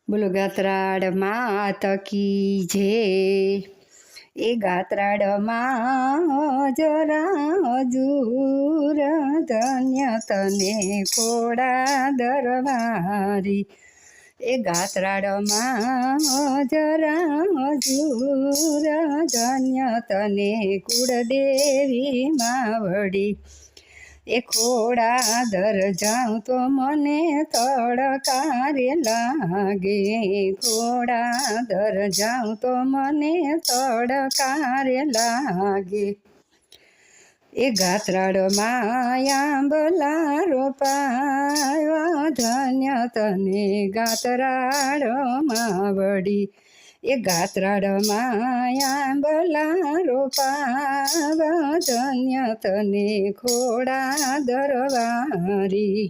બોલો ગાત્રાડ માત કી જે એ ગાત્રાડમાં જરા હજૂર ધન્ય તને ખોડા દરબારી એ ગાત્રાડમાં જરા હજૂર ધન્ય તને કુળદેવી માવડી એ ખોડા દર જાઉં તો મને તડકારે લાગે ખોડા દર જાઉં તો મને તડકારે લાગે એ ગાત્રાડમાં આંબલા રોપાયા ધન્ય તને ગાત્રાડમાં વળી એ ગાત્રાડમાં આંબલા રોપાવા ધન્ય તને ખોડા દરબારી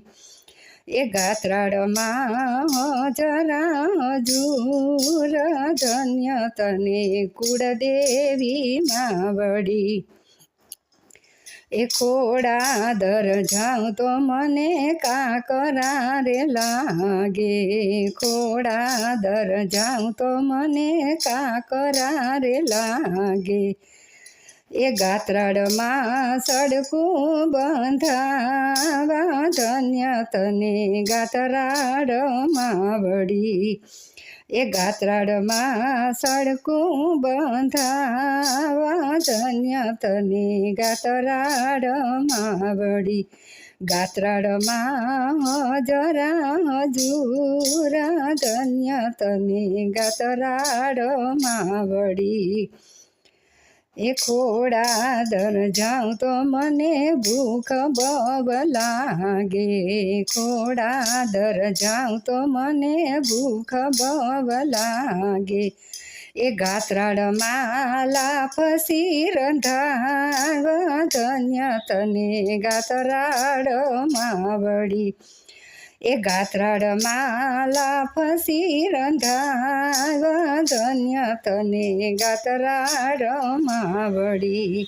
એ ગાત્રાડમાં જરા હજૂર ધન્ય તને કુળદેવી માવડી એ ખોડા દર જાઉં તો મને કાકરા રે લાગે ખોડા દર જાઉં તો મને કાકરા રે લાગે એ ગાત્રાડમાં સડકું બંધાવા ધન્ય તને ગાત્રાડમાં વળી એ ગાત્રાડમાં સડકું બંધાવા ધન્ય તને ગાત્રાડમાં વળી ગાત્રાડમાં જરા હજૂર ધન્ય તને ગાત્રાડમાં વળી એ ખોડા દર જાઉં તો મને ભૂખ બહુ લાગે ખોડા દર જાઉં તો મને ભૂખ બહુ લાગે એ ગાત્રાડમાં લાફસી રંધાવા ધન્ય તને ગાત્રાડમાં વળી એ ગાત્રાડમાં લાફસી રંધાવા ધન્ય તને ગાત્રાડમાં વળી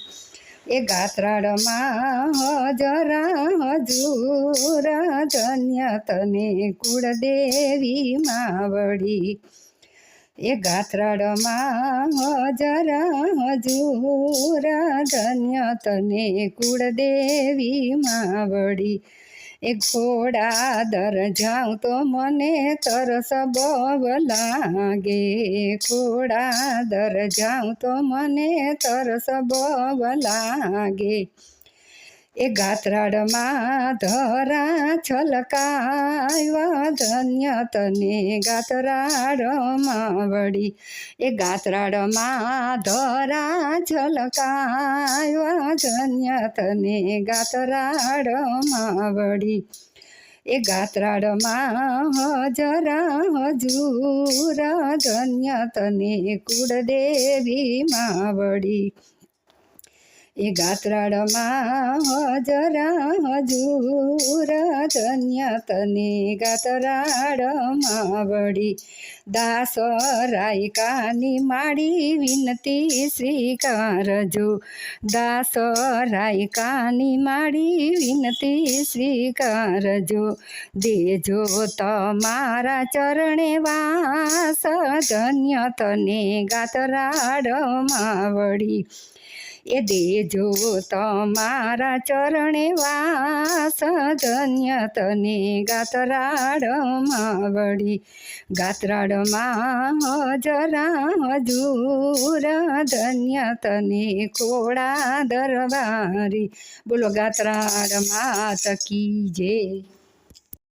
એ ગાત્રાડમાં જરા હજૂર ધન્ય તને કુળદેવી માવડી એ ગાત્રાડમાં જરા હજૂર ધન્ય તને કુળદેવી માવડી એ ઘોડા દર જાઉં તો મને તરસ બહુ લાગે ઘોડા દર જાઉં તો મને તરસ બહુ લાગે એ ગાત્રાડમાં ધરા છલકાયા ધન્ય તને ગાત્રાડમાં વળી એ ગાત્રાડમાં ધરા છલકાયા ધન્ય તને ગાત્રાડમાં વળી એ ગાત્રાડમાં જરા હજૂર ધન્ય તને કુળદેવી માવડી એ ગાત્રાડમાં જરા હજૂર ધન્ય તને ગાત્રાડમાં વળી દાસરાય કાની માડી વિનતી સ્વીકારજો દાસરાય કાની માડી વિનતી સ્વીકારજો દેજો તમારા ચરણે વાસ ધન્ય તને ગાત્રાડમાં વળી એ દેજો તમારા ચરણે વાસ ધન્ય તને ગાત્રાડમાં વળી ગાત્રાડમાં જરા હજૂર ધન્ય તને ખોડા દરબારી બોલો ગાત્રાડ માત કી જય।